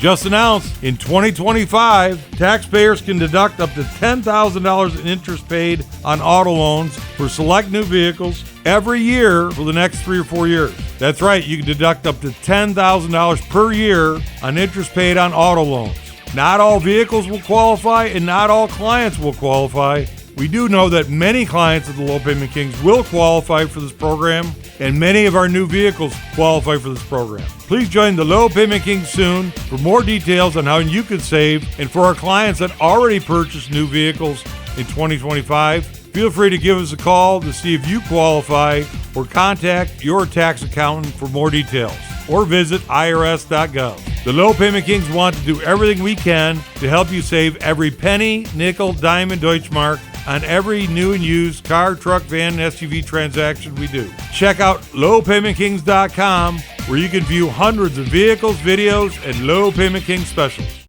Just announced, in 2025, taxpayers can deduct up to $10,000 in interest paid on auto loans for select new vehicles every year for the next 3 or 4 years. That's right, you can deduct up to $10,000 per year on interest paid on auto loans. Not all vehicles will qualify and not all clients will qualify. We do know that many clients of the Low Payment Kings will qualify for this program, and many of our new vehicles qualify for this program. Please join the Low Payment Kings soon for more details on how you can save, and for our clients that already purchased new vehicles in 2025, feel free to give us a call to see if you qualify or contact your tax accountant for more details or visit irs.gov. The Low Payment Kings want to do everything we can to help you save every penny, nickel, dime, and Deutschmark on every new and used car, truck, van, and SUV transaction we do. Check out lowpaymentkings.com where you can view hundreds of vehicles, videos, and Low Payment King specials.